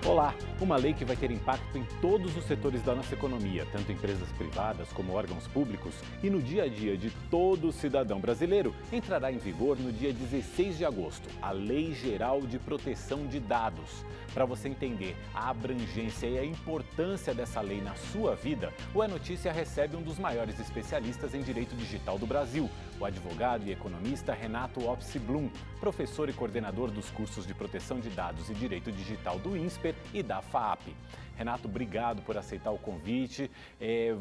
Olá! Uma lei que vai ter impacto em todos os setores da nossa economia, tanto empresas privadas como órgãos públicos, e no dia a dia de todo cidadão brasileiro, entrará em vigor no dia 16 de agosto, a Lei Geral de Proteção de Dados. Para você entender a abrangência e a importância dessa lei na sua vida, o É Notícia recebe um dos maiores especialistas em direito digital do Brasil, o advogado e economista Renato Opsi Blum, professor e coordenador dos cursos de proteção de dados e direito digital do INSPER e da FAAP. Renato, obrigado por aceitar o convite.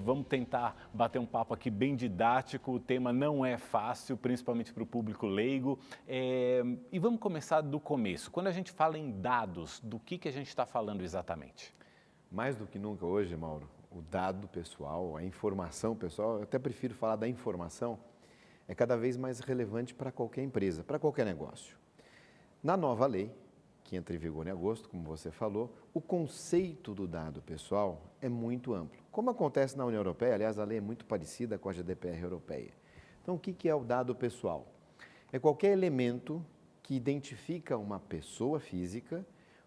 Vamos tentar bater um papo aqui bem didático. O tema não é fácil, principalmente para o público leigo. E vamos começar do começo. Quando a gente fala em dados, do que a gente está falando exatamente? Mais do que nunca hoje, Mauro, o dado pessoal, a informação pessoal, eu até prefiro falar da informação, é cada vez mais relevante para qualquer empresa, para qualquer negócio. Na nova lei, que entra em vigor em agosto, como você falou, o conceito do dado pessoal é muito amplo. Como acontece na União Europeia, aliás, a lei é muito parecida com a GDPR europeia. Então, o que é o dado pessoal? É qualquer elemento que identifica uma pessoa física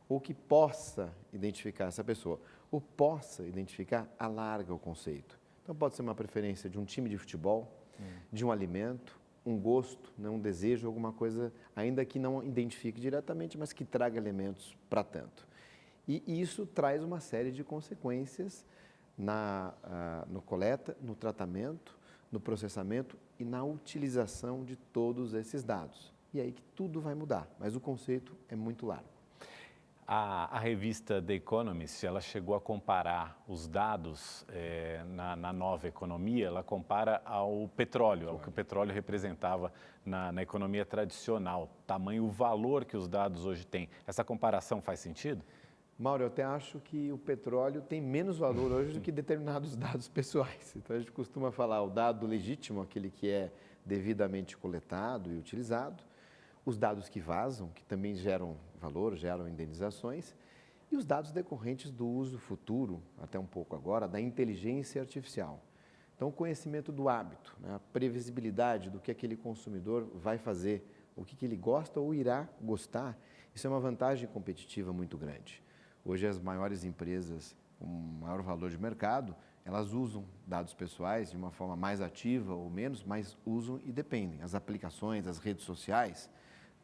ou que possa identificar essa pessoa. O possa identificar alarga o conceito. Então, pode ser uma preferência de um time de futebol, de um alimento, um gosto, um desejo, alguma coisa, ainda que não identifique diretamente, mas que traga elementos para tanto. E isso traz uma série de consequências no coleta, no tratamento, no processamento e na utilização de todos esses dados. E aí que tudo vai mudar, mas o conceito é muito largo. A revista The Economist, ela chegou a comparar os dados na nova economia, ela compara ao petróleo, ao que o petróleo representava na economia tradicional, tamanho, o valor que os dados hoje têm. Essa comparação faz sentido? Mauro, eu até acho que o petróleo tem menos valor hoje do que determinados dados pessoais. Então, a gente costuma falar o dado legítimo, aquele que é devidamente coletado e utilizado, os dados que vazam, que também geram valor, geram indenizações, e os dados decorrentes do uso futuro, até um pouco agora, da inteligência artificial. Então, o conhecimento do hábito, a previsibilidade do que aquele consumidor vai fazer, o que ele gosta ou irá gostar, isso é uma vantagem competitiva muito grande. Hoje, as maiores empresas com maior valor de mercado, elas usam dados pessoais de uma forma mais ativa ou menos, mas usam e dependem. As aplicações, as redes sociais,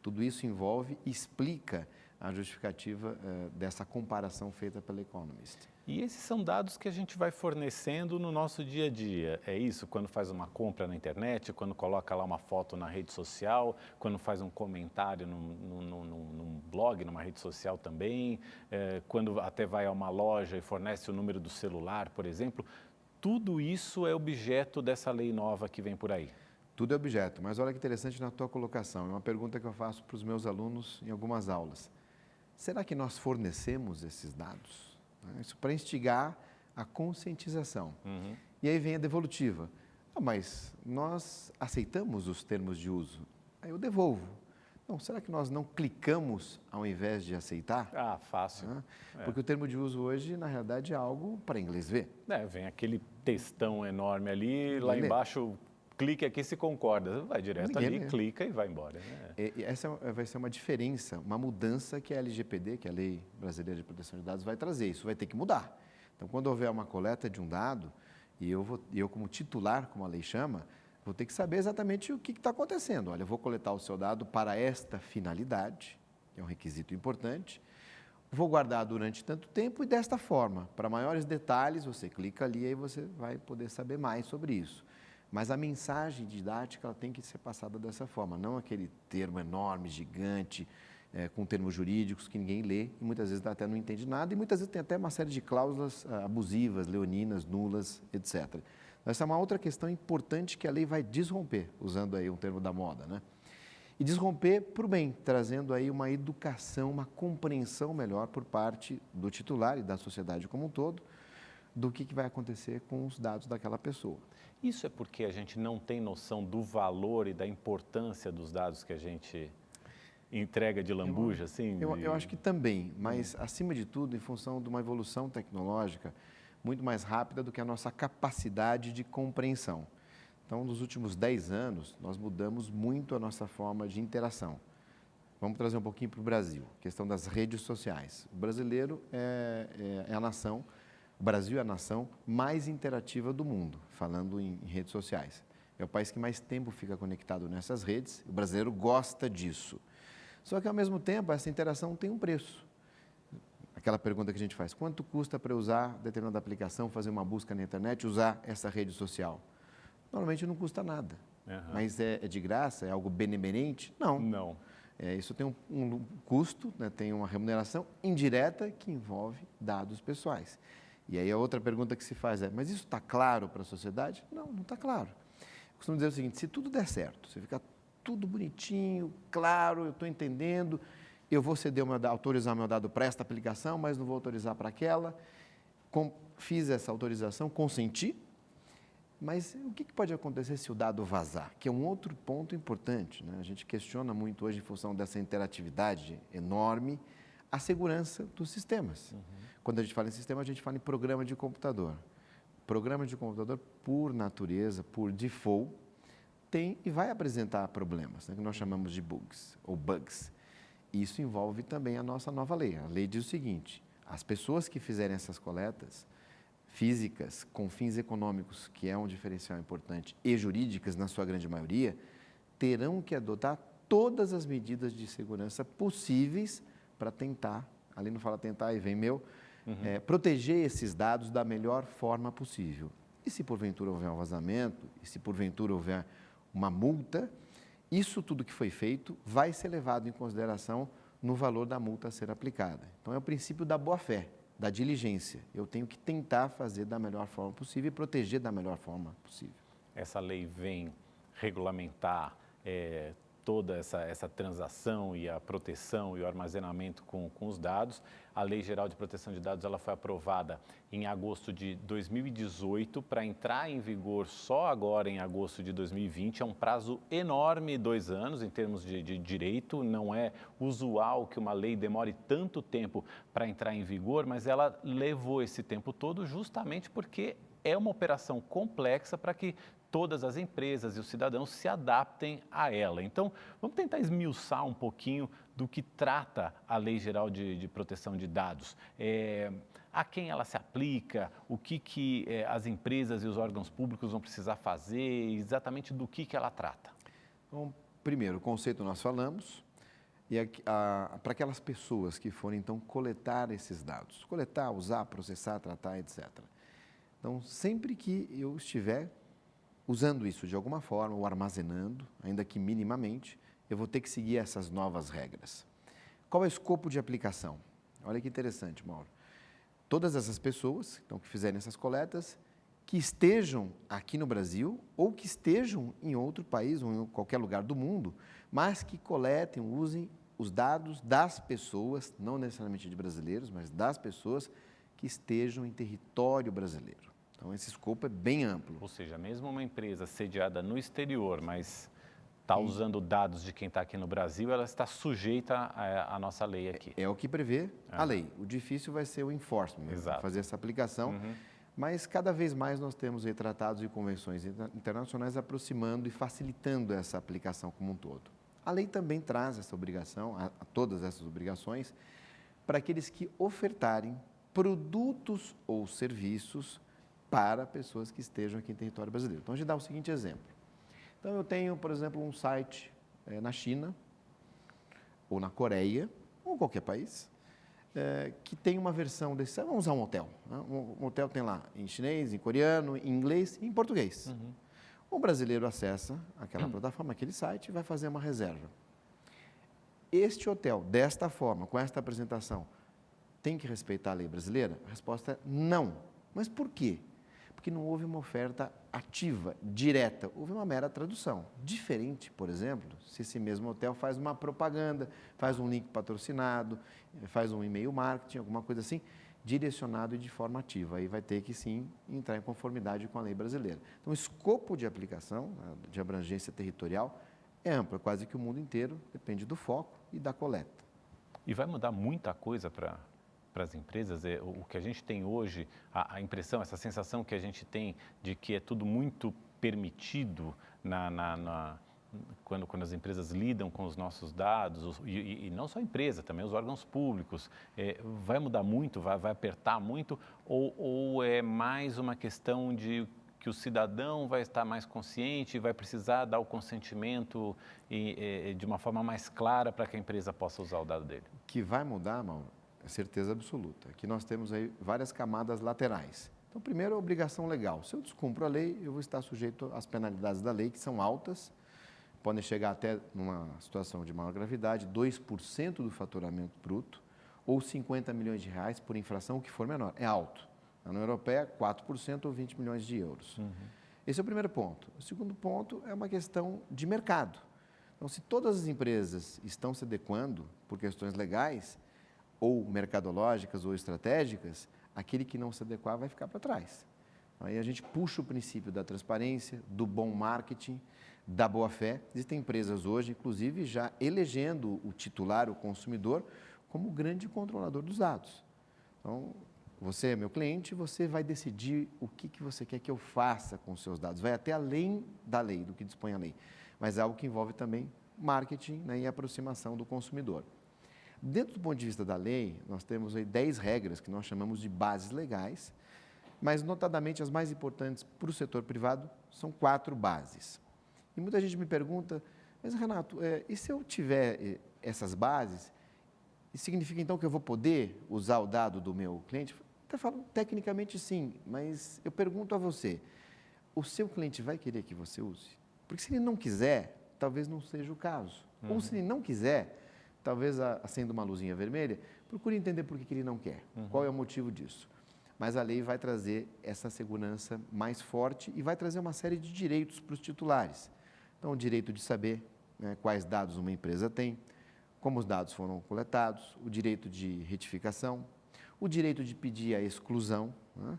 tudo isso envolve e explica a justificativa dessa comparação feita pela Economist. E esses são dados que a gente vai fornecendo no nosso dia a dia, é isso? Quando faz uma compra na internet, quando coloca lá uma foto na rede social, quando faz um comentário num blog, numa rede social também, quando até vai a uma loja e fornece o número do celular, por exemplo, tudo isso é objeto dessa lei nova que vem por aí. Tudo é objeto, mas olha que interessante na tua colocação, é uma pergunta que eu faço para os meus alunos em algumas aulas. Será que nós fornecemos esses dados? Isso para instigar a conscientização. E aí vem a devolutiva. Mas nós aceitamos os termos de uso? Aí eu devolvo. Não, será que nós não clicamos ao invés de aceitar? Ah, fácil. Porque o termo de uso hoje, na realidade, é algo para inglês ver. Vem aquele textão enorme ali, lá embaixo, clique aqui se concorda. Vai direto ali, clica e vai embora. E essa vai ser uma diferença, uma mudança que a LGPD, que é a Lei Brasileira de Proteção de Dados, vai trazer. Isso vai ter que mudar. Então, quando houver uma coleta de um dado, e eu como titular, como a lei chama, vou ter que saber exatamente o que está acontecendo. Olha, eu vou coletar o seu dado para esta finalidade, que é um requisito importante, vou guardar durante tanto tempo e desta forma. Para maiores detalhes, você clica ali e aí você vai poder saber mais sobre isso. Mas a mensagem didática ela tem que ser passada dessa forma, não aquele termo enorme, gigante, com termos jurídicos que ninguém lê e muitas vezes até não entende nada e muitas vezes tem até uma série de cláusulas abusivas, leoninas, nulas, etc. Essa é uma outra questão importante que a lei vai desromper, usando aí um termo da moda, E desromper para o bem, trazendo aí uma educação, uma compreensão melhor por parte do titular e da sociedade como um todo, do que vai acontecer com os dados daquela pessoa. Isso é porque a gente não tem noção do valor e da importância dos dados que a gente entrega de lambuja, assim? Eu acho que também, mas acima de tudo, em função de uma evolução tecnológica muito mais rápida do que a nossa capacidade de compreensão. Então, nos últimos 10 anos, nós mudamos muito a nossa forma de interação. Vamos trazer um pouquinho para o Brasil, questão das redes sociais. O brasileiro é a nação, o Brasil é a nação mais interativa do mundo, falando em redes sociais. É o país que mais tempo fica conectado nessas redes, o brasileiro gosta disso. Só que, ao mesmo tempo, essa interação tem um preço. Aquela pergunta que a gente faz, quanto custa para usar determinada aplicação, fazer uma busca na internet, usar essa rede social? Normalmente não custa nada. Mas é de graça? É algo benemerente? Não. Não. Isso tem um custo, né, tem uma remuneração indireta que envolve dados pessoais. E aí a outra pergunta que se faz é, mas isso está claro para a sociedade? Não, não está claro. Eu costumo dizer o seguinte, se tudo der certo, se ficar tudo bonitinho, claro, eu estou entendendo, eu vou autorizar meu dado para esta aplicação, mas não vou autorizar para aquela, fiz essa autorização, consenti, mas o que pode acontecer se o dado vazar? Que é um outro ponto importante, né? A gente questiona muito hoje, em função dessa interatividade enorme, a segurança dos sistemas. Quando a gente fala em sistema, a gente fala em programa de computador. Programa de computador, por natureza, por default, tem e vai apresentar problemas, né, que nós chamamos de bugs ou bugs. Isso envolve também a nossa nova lei. A lei diz o seguinte, as pessoas que fizerem essas coletas físicas com fins econômicos, que é um diferencial importante, e jurídicas, na sua grande maioria, terão que adotar todas as medidas de segurança possíveis para tentar, ali não fala tentar e vem meu, proteger esses dados da melhor forma possível. E se porventura houver um vazamento, e se porventura houver uma multa, isso tudo que foi feito vai ser levado em consideração no valor da multa a ser aplicada. Então, é o princípio da boa-fé, da diligência. Eu tenho que tentar fazer da melhor forma possível e proteger da melhor forma possível. Essa lei vem regulamentar toda essa transação e a proteção e o armazenamento com os dados. A Lei Geral de Proteção de Dados ela foi aprovada em agosto de 2018 para entrar em vigor só agora em agosto de 2020. É um prazo enorme, 2 anos, em termos de direito. Não é usual que uma lei demore tanto tempo para entrar em vigor, mas ela levou esse tempo todo justamente porque é uma operação complexa para que todas as empresas e os cidadãos se adaptem a ela. Então, vamos tentar esmiuçar um pouquinho do que trata a Lei Geral de Proteção de Dados. A quem ela se aplica, o que as empresas e os órgãos públicos vão precisar fazer, exatamente do que ela trata. Então, primeiro, o conceito nós falamos, e para aquelas pessoas que forem, então, coletar esses dados. Coletar, usar, processar, tratar, etc. Então, sempre que eu estiver usando isso de alguma forma, ou armazenando, ainda que minimamente, eu vou ter que seguir essas novas regras. Qual é o escopo de aplicação? Olha que interessante, Mauro. Todas essas pessoas então, que fizerem essas coletas, que estejam aqui no Brasil ou que estejam em outro país ou em qualquer lugar do mundo, mas que coletem, usem os dados das pessoas, não necessariamente de brasileiros, mas das pessoas que estejam em território brasileiro. Então, esse escopo é bem amplo. Ou seja, mesmo uma empresa sediada no exterior, mas está usando dados de quem está aqui no Brasil, ela está sujeita à nossa lei aqui. É o que prevê a lei. O difícil vai ser o enforcement, fazer essa aplicação. Mas cada vez mais nós temos aí tratados e convenções internacionais aproximando e facilitando essa aplicação como um todo. A lei também traz essa obrigação, a todas essas obrigações, para aqueles que ofertarem produtos ou serviços para pessoas que estejam aqui em território brasileiro. Então, a gente dá o seguinte exemplo. Então, eu tenho, por exemplo, um site na China, ou na Coreia, ou em qualquer país, que tem uma versão desse... Vamos usar um hotel. Né? Um hotel tem lá em chinês, em coreano, em inglês e em português. O brasileiro acessa aquela plataforma, aquele site, e vai fazer uma reserva. Este hotel, desta forma, com esta apresentação, tem que respeitar a lei brasileira? A resposta é não. Mas por quê? Porque não houve uma oferta ativa, direta, houve uma mera tradução. Diferente, por exemplo, se esse mesmo hotel faz uma propaganda, faz um link patrocinado, faz um e-mail marketing, alguma coisa assim, direcionado e de forma ativa. Aí vai ter que, sim, entrar em conformidade com a lei brasileira. Então, o escopo de aplicação, de abrangência territorial, é amplo, quase que o mundo inteiro, depende do foco e da coleta. E vai mudar muita coisa para as empresas? O que a gente tem hoje, a impressão, essa sensação que a gente tem de que é tudo muito permitido quando as empresas lidam com os nossos dados, e não só a empresa, também os órgãos públicos, vai mudar muito, vai apertar muito, ou é mais uma questão de que o cidadão vai estar mais consciente e vai precisar dar o consentimento de uma forma mais clara para que a empresa possa usar o dado dele? Que vai mudar, Mauro, é certeza absoluta. Aqui nós temos aí várias camadas laterais. Então, primeiro, a obrigação legal. Se eu descumpro a lei, eu vou estar sujeito às penalidades da lei, que são altas, podem chegar até, numa situação de maior gravidade, 2% do faturamento bruto ou 50 milhões de reais por infração, o que for menor. É alto. Na União Europeia, 4% ou 20 milhões de euros. Esse é o primeiro ponto. O segundo ponto é uma questão de mercado. Então, se todas as empresas estão se adequando por questões legais, ou mercadológicas ou estratégicas, aquele que não se adequar vai ficar para trás. Aí a gente puxa o princípio da transparência, do bom marketing, da boa-fé. Existem empresas hoje, inclusive, já elegendo o titular, o consumidor, como grande controlador dos dados. Então, você é meu cliente, você vai decidir o que você quer que eu faça com os seus dados. Vai até além da lei, do que dispõe a lei. Mas é algo que envolve também marketing, né, e aproximação do consumidor. Dentro do ponto de vista da lei, nós temos aí 10 regras que nós chamamos de bases legais, mas notadamente as mais importantes para o setor privado são 4 bases. E muita gente me pergunta, mas Renato, e se eu tiver essas bases, isso significa então que eu vou poder usar o dado do meu cliente? Até falo, tecnicamente sim, mas eu pergunto a você, o seu cliente vai querer que você use? Porque se ele não quiser, talvez não seja o caso. Ou se ele não quiser, talvez acenda uma luzinha vermelha, procure entender por que ele não quer, qual é o motivo disso. Mas a lei vai trazer essa segurança mais forte e vai trazer uma série de direitos para os titulares. Então, o direito de saber, né, quais dados uma empresa tem, como os dados foram coletados, o direito de retificação, o direito de pedir a exclusão, né?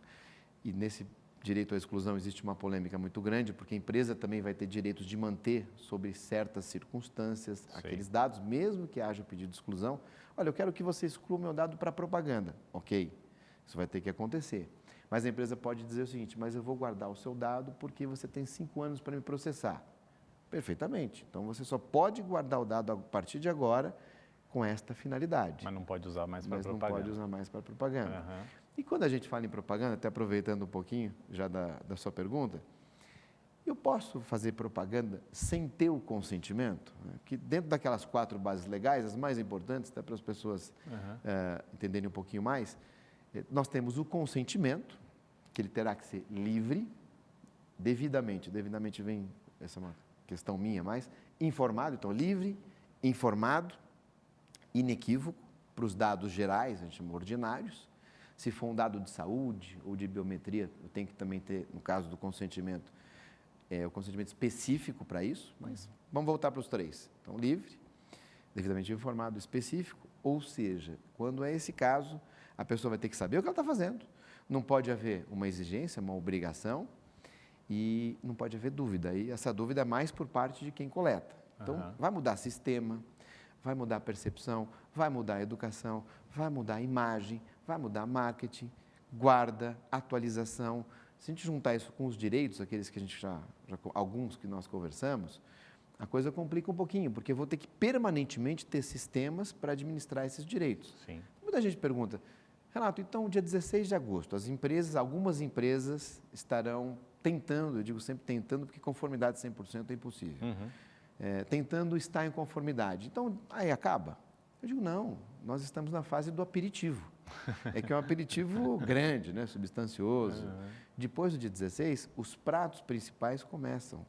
E nesse direito à exclusão existe uma polêmica muito grande, porque a empresa também vai ter direitos de manter, sob certas circunstâncias, aqueles dados, mesmo que haja o pedido de exclusão. Olha, eu quero que você exclua o meu dado para propaganda. Ok, isso vai ter que acontecer. Mas a empresa pode dizer o seguinte, mas eu vou guardar o seu dado porque você tem 5 anos para me processar. Perfeitamente. Então, você só pode guardar o dado a partir de agora com esta finalidade. Mas não pode usar mais para propaganda. Mas não pode usar mais para propaganda. E quando a gente fala em propaganda, até aproveitando um pouquinho já da sua pergunta, eu posso fazer propaganda sem ter o consentimento? Que dentro daquelas 4 bases legais, as mais importantes, até para as pessoas entenderem um pouquinho mais, nós temos o consentimento, que ele terá que ser livre, devidamente vem, essa é uma questão minha, mas informado, então livre, informado, inequívoco, para os dados gerais, a gente chama ordinários. Se for um dado de saúde ou de biometria, eu tenho que também ter, no caso do consentimento, o consentimento específico para isso, mas vamos voltar para os 3. Então, livre, devidamente informado, específico, ou seja, quando é esse caso, a pessoa vai ter que saber o que ela está fazendo, não pode haver uma exigência, uma obrigação, e não pode haver dúvida, e essa dúvida é mais por parte de quem coleta. Então, vai mudar sistema, vai mudar a percepção, vai mudar a educação, vai mudar a imagem, vai mudar marketing, guarda, atualização. Se a gente juntar isso com os direitos, aqueles que a gente alguns que nós conversamos, a coisa complica um pouquinho, porque eu vou ter que permanentemente ter sistemas para administrar esses direitos. Sim. Muita gente pergunta, Renato, então dia 16 de agosto, algumas empresas estarão tentando, eu digo sempre tentando, porque conformidade 100% é impossível, tentando estar em conformidade. Então, aí acaba? Eu digo, não, nós estamos na fase do aperitivo. É que é um aperitivo grande, né, substancioso. Depois do dia 16, os pratos principais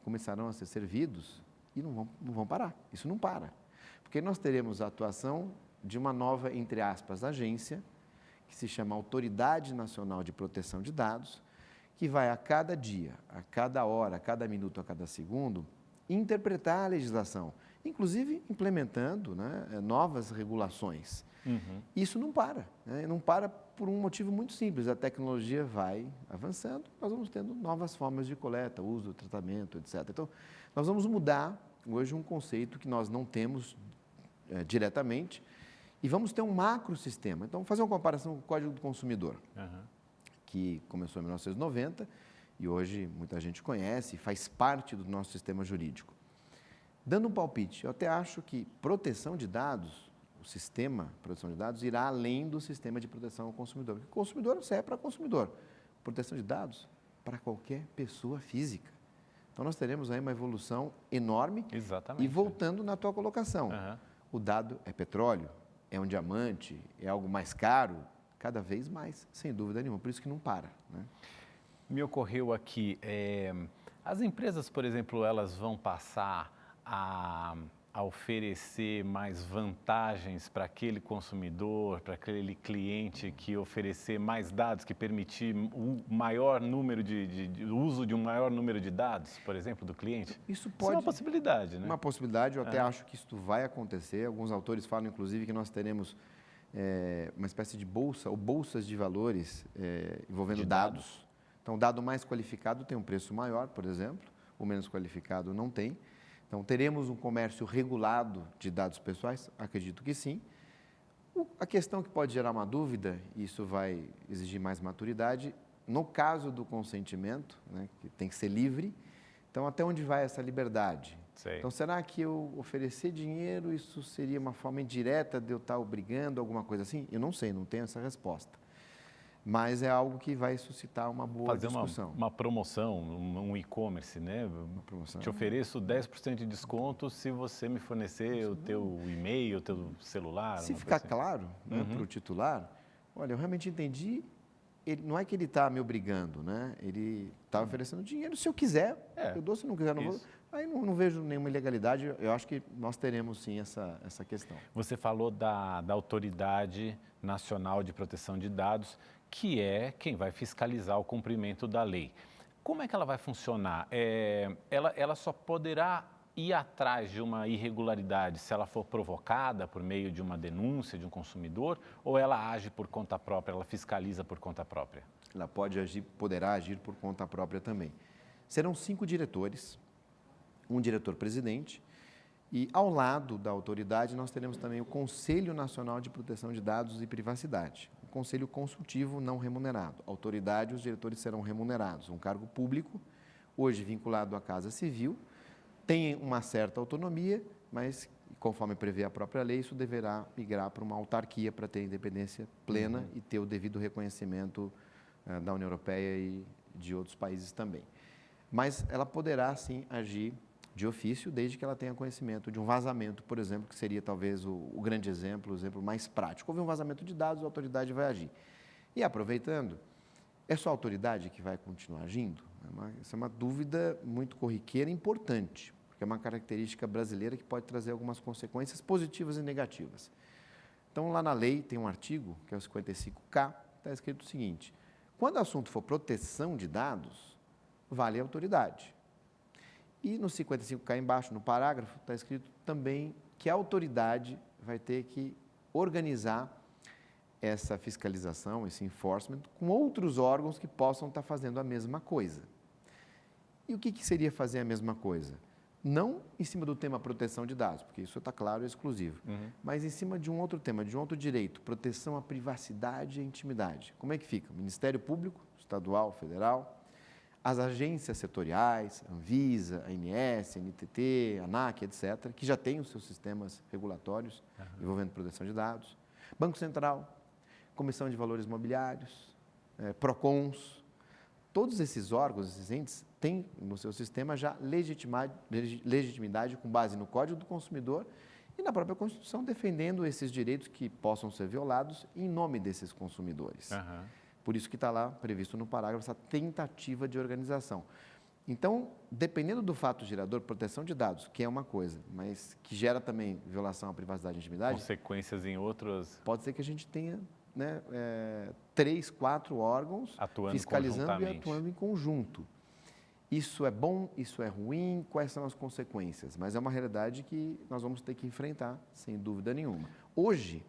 começarão a ser servidos e não vão parar. Isso não para. Porque nós teremos a atuação de uma nova, entre aspas, agência, que se chama Autoridade Nacional de Proteção de Dados, que vai a cada dia, a cada hora, a cada minuto, a cada segundo, interpretar a legislação, inclusive implementando, né, novas regulações. Isso não para, né? Não para por um motivo muito simples, a tecnologia vai avançando, nós vamos tendo novas formas de coleta, uso, tratamento, etc. Então, nós vamos mudar hoje um conceito que nós não temos diretamente e vamos ter um macrosistema. Então, vamos fazer uma comparação com o Código do Consumidor, que começou em 1990 e hoje muita gente conhece, faz parte do nosso sistema jurídico. Dando um palpite, eu até acho que proteção de dados, o sistema de proteção de dados, irá além do sistema de proteção ao consumidor. Porque o consumidor serve para consumidor. Proteção de dados para qualquer pessoa física. Então, nós teremos aí uma evolução enorme. Exatamente. E voltando na tua colocação, o dado é petróleo, é um diamante, é algo mais caro, cada vez mais, sem dúvida nenhuma. Por isso que não para, né? Me ocorreu aqui, as empresas, por exemplo, elas vão passar a oferecer mais vantagens para aquele consumidor, para aquele cliente que oferecer mais dados, que permitir um maior número de uso de um maior número de dados, por exemplo, do cliente? Isso é uma possibilidade, né? Uma possibilidade, eu até acho que isso vai acontecer. Alguns autores falam, inclusive, que nós teremos uma espécie de bolsa ou bolsas de valores envolvendo dados. Então, o dado mais qualificado tem um preço maior, por exemplo, o menos qualificado não tem. Então, teremos um comércio regulado de dados pessoais? Acredito que sim. A questão que pode gerar uma dúvida, e isso vai exigir mais maturidade, no caso do consentimento, né, que tem que ser livre, então até onde vai essa liberdade? Sei. Então, será que eu oferecer dinheiro, isso seria uma forma indireta de eu estar obrigando, alguma coisa assim? Eu não sei, não tenho essa resposta. Mas é algo que vai suscitar uma boa discussão. Fazer uma promoção, um e-commerce, né? Uma promoção. Te ofereço 10% de desconto se você me fornecer o teu e-mail, o teu celular. Se ficar claro, né, para o titular, olha, eu realmente entendi, não é que ele está me obrigando, né? Ele está oferecendo dinheiro, se eu quiser, eu dou, se não quiser, não vou. Aí não vejo nenhuma ilegalidade, eu acho que nós teremos sim essa questão. Você falou da Autoridade Nacional de Proteção de Dados, que é quem vai fiscalizar o cumprimento da lei. Como é que ela vai funcionar? Ela só poderá ir atrás de uma irregularidade se ela for provocada por meio de uma denúncia de um consumidor, ou ela age por conta própria, ela fiscaliza por conta própria? Ela poderá agir por conta própria também. Serão 5 diretores, um diretor-presidente, e ao lado da autoridade nós teremos também o Conselho Nacional de Proteção de Dados e Privacidade, um conselho consultivo não remunerado. A autoridade, os diretores serão remunerados, um cargo público, hoje vinculado à Casa Civil, tem uma certa autonomia, mas conforme prevê a própria lei, isso deverá migrar para uma autarquia para ter independência plena e ter o devido reconhecimento da União Europeia e de outros países também. Mas ela poderá, sim, agir de ofício, desde que ela tenha conhecimento de um vazamento, por exemplo, que seria talvez o grande exemplo, o exemplo mais prático. Houve um vazamento de dados, a autoridade vai agir. E aproveitando, é só a autoridade que vai continuar agindo? Essa é uma dúvida muito corriqueira e importante, porque é uma característica brasileira que pode trazer algumas consequências positivas e negativas. Então, lá na lei tem um artigo, que é o 55K, está escrito o seguinte: quando o assunto for proteção de dados, vale a autoridade. E no 55K embaixo, no parágrafo, está escrito também que a autoridade vai ter que organizar essa fiscalização, esse enforcement, com outros órgãos que possam estar fazendo a mesma coisa. E o que seria fazer a mesma coisa? Não em cima do tema proteção de dados, porque isso está claro e exclusivo, mas em cima de um outro tema, de um outro direito, proteção à privacidade e à intimidade. Como é que fica? O Ministério Público, estadual, federal, as agências setoriais, Anvisa, ANS, NTT, ANAC, etc., que já têm os seus sistemas regulatórios envolvendo proteção de dados, Banco Central, Comissão de Valores Mobiliários, PROCONs, todos esses órgãos, esses entes, têm no seu sistema já legitimidade com base no Código do Consumidor e na própria Constituição, defendendo esses direitos que possam ser violados em nome desses consumidores. Por isso que está lá previsto no parágrafo essa tentativa de organização. Então, dependendo do fato gerador, proteção de dados, que é uma coisa, mas que gera também violação à privacidade e intimidade. Consequências em outros. Pode ser que a gente tenha 3, 4 órgãos atuando fiscalizando e atuando em conjunto. Isso é bom, isso é ruim, quais são as consequências? Mas é uma realidade que nós vamos ter que enfrentar, sem dúvida nenhuma. Hoje,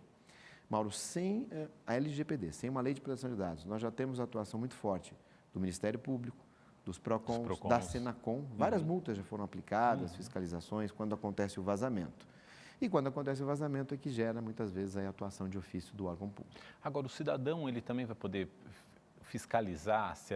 Mauro, sem a LGPD, sem uma lei de proteção de dados, nós já temos atuação muito forte do Ministério Público, dos PROCONs, da Senacom. Várias multas já foram aplicadas, fiscalizações, quando acontece o vazamento. E quando acontece o vazamento é que gera, muitas vezes, a atuação de ofício do órgão público. Agora, o cidadão, ele também vai poder fiscalizar se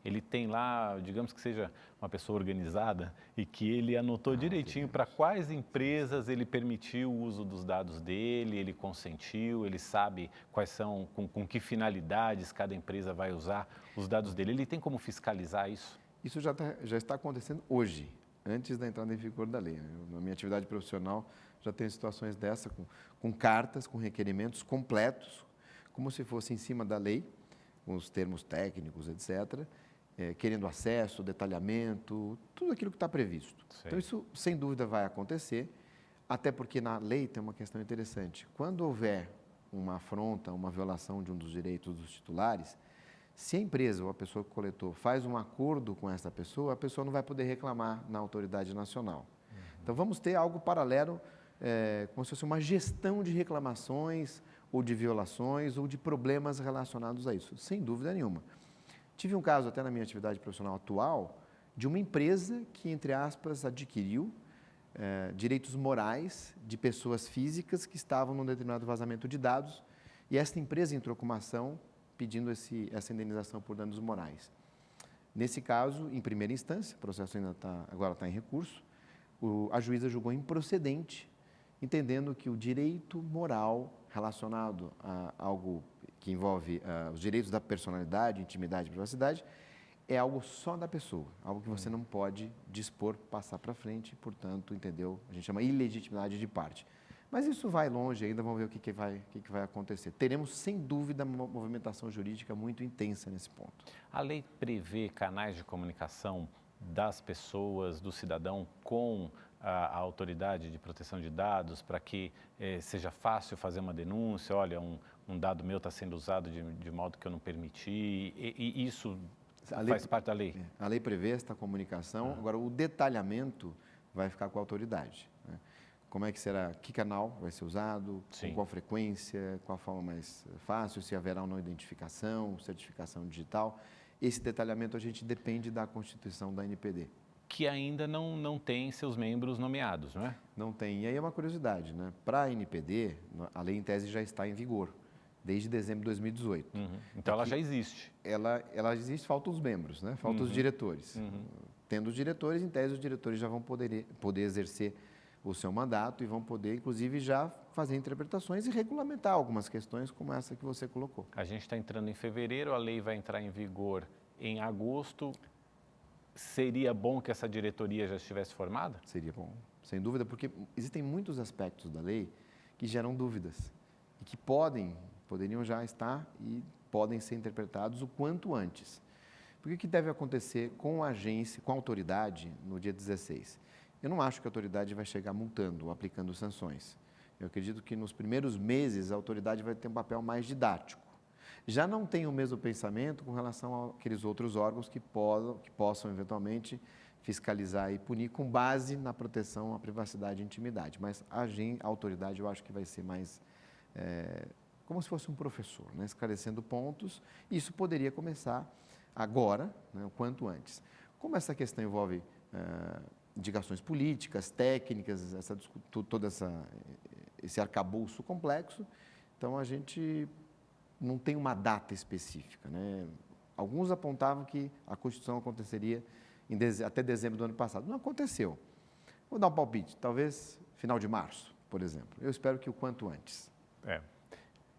ele tem lá, digamos que seja uma pessoa organizada e que ele anotou direitinho para quais empresas ele permitiu o uso dos dados dele, ele consentiu, ele sabe quais são, com que finalidades cada empresa vai usar os dados dele. Ele tem como fiscalizar isso? Isso já está acontecendo hoje, antes da entrada em vigor da lei. Na minha atividade profissional, já tenho situações dessa, com cartas, com requerimentos completos, como se fosse em cima da lei, com os termos técnicos, etc., querendo acesso, detalhamento, tudo aquilo que está previsto. Sim. Então, isso, sem dúvida, vai acontecer, até porque na lei tem uma questão interessante. Quando houver uma afronta, uma violação de um dos direitos dos titulares, se a empresa ou a pessoa que coletou faz um acordo com essa pessoa, a pessoa não vai poder reclamar na autoridade nacional. Então, vamos ter algo paralelo, como se fosse uma gestão de reclamações ou de violações ou de problemas relacionados a isso, sem dúvida nenhuma. Tive um caso até na minha atividade profissional atual de uma empresa que, entre aspas, adquiriu direitos morais de pessoas físicas que estavam num determinado vazamento de dados e esta empresa entrou com uma ação pedindo essa indenização por danos morais. Nesse caso, em primeira instância, o processo agora está em recurso, a juíza julgou improcedente, entendendo que o direito moral relacionado a algo que envolve os direitos da personalidade, intimidade e privacidade, é algo só da pessoa, algo que você não pode dispor, passar para frente, portanto, entendeu? A gente chama ilegitimidade de parte. Mas isso vai longe ainda, vamos ver o que vai acontecer. Teremos, sem dúvida, uma movimentação jurídica muito intensa nesse ponto. A lei prevê canais de comunicação das pessoas, do cidadão, com a autoridade de proteção de dados, para que seja fácil fazer uma denúncia, olha, um dado meu está sendo usado de modo que eu não permiti, e isso faz parte da lei? A lei prevê esta comunicação, agora o detalhamento vai ficar com a autoridade, né? Como é que será, que canal vai ser usado, com qual frequência, qual a forma mais fácil, se haverá ou não identificação, certificação digital. Esse detalhamento a gente depende da Constituição da NPD. Que ainda não tem seus membros nomeados, não é? Não tem. E aí é uma curiosidade, né? Para a NPD, a lei em tese já está em vigor, desde dezembro de 2018. Então ela já existe. Ela existe, faltam os membros, né? Faltam os diretores. Tendo os diretores, em tese os diretores já vão poder exercer o seu mandato e vão poder, inclusive, já fazer interpretações e regulamentar algumas questões como essa que você colocou. A gente está entrando em fevereiro, a lei vai entrar em vigor em agosto. Seria bom que essa diretoria já estivesse formada? Seria bom, sem dúvida, porque existem muitos aspectos da lei que geram dúvidas e que poderiam já estar e podem ser interpretados o quanto antes. Porque o que deve acontecer com a agência, com a autoridade, no dia 16? Eu não acho que a autoridade vai chegar multando ou aplicando sanções. Eu acredito que nos primeiros meses a autoridade vai ter um papel mais didático. Já não tem o mesmo pensamento com relação àqueles outros órgãos que possam eventualmente fiscalizar e punir com base na proteção à privacidade e intimidade. Mas a autoridade eu acho que vai ser mais como se fosse um professor, né? Esclarecendo pontos. Isso poderia começar agora, né, o quanto antes. Como essa questão envolve indicações políticas, técnicas, todo esse arcabouço complexo, então a gente não tem uma data específica, né? Alguns apontavam que a Constituição aconteceria até dezembro do ano passado. Não aconteceu. Vou dar um palpite, talvez final de março, por exemplo. Eu espero que o quanto antes.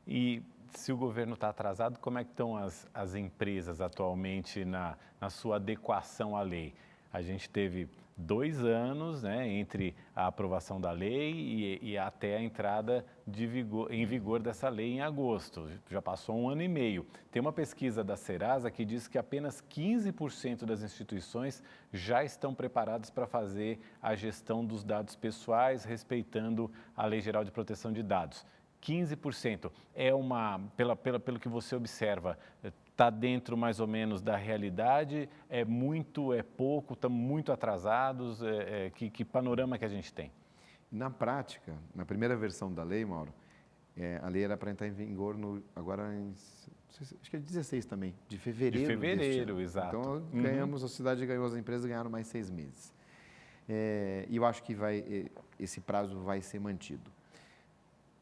E se o governo está atrasado, como é que estão as empresas atualmente na sua adequação à lei? A gente teve 2 anos, né, entre a aprovação da lei e até a entrada em vigor dessa lei em agosto. Já passou 1 ano e meio. Tem uma pesquisa da Serasa que diz que apenas 15% das instituições já estão preparadas para fazer a gestão dos dados pessoais, respeitando a Lei Geral de Proteção de Dados. 15% é pelo que você observa, está dentro mais ou menos da realidade, é muito, é pouco, estamos muito atrasados, que panorama que a gente tem? Na prática, na primeira versão da lei, Mauro, a lei era para entrar em vigor agora acho que é 16 também, de fevereiro. De fevereiro, exato. Então, ganhamos, a cidade ganhou, as empresas ganharam mais 6 meses. E eu acho que esse prazo vai ser mantido.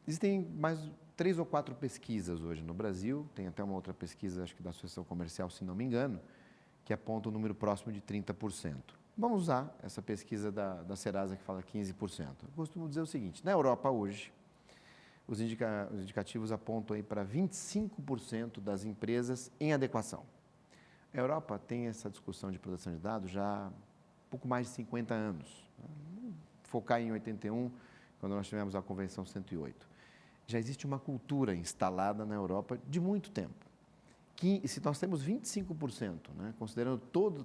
Existem mais 3 ou 4 pesquisas hoje no Brasil, tem até uma outra pesquisa, acho que da Associação Comercial, se não me engano, que aponta um número próximo de 30%. Vamos usar essa pesquisa da Serasa que fala 15%. Eu costumo dizer o seguinte, na Europa hoje, os indicativos apontam aí para 25% das empresas em adequação. A Europa tem essa discussão de proteção de dados já há pouco mais de 50 anos. Focar em 81, quando nós tivemos a Convenção 108. Já existe uma cultura instalada na Europa de muito tempo. Que, se nós temos 25%, né, considerando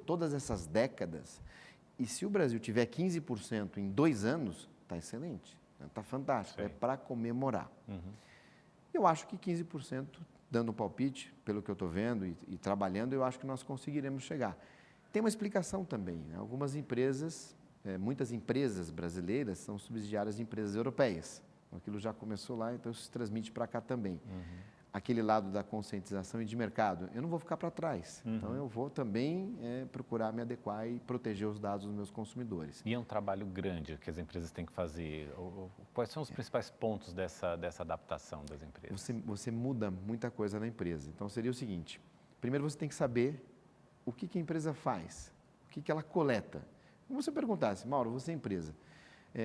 todas essas décadas, e se o Brasil tiver 15% em 2 anos, está excelente, está fantástico, é para comemorar. Eu acho que 15%, dando um palpite, pelo que eu estou vendo e trabalhando, eu acho que nós conseguiremos chegar. Tem uma explicação também, né? Algumas empresas, muitas empresas brasileiras são subsidiárias de empresas europeias. Aquilo já começou lá, então isso se transmite para cá também. Aquele lado da conscientização e de mercado, eu não vou ficar para trás. Então, eu vou também procurar me adequar e proteger os dados dos meus consumidores. E é um trabalho grande que as empresas têm que fazer. Quais são os principais pontos dessa adaptação das empresas? Você muda muita coisa na empresa. Então, seria o seguinte, primeiro você tem que saber o que a empresa faz, o que ela coleta. Se você perguntasse, Mauro, você é empresa,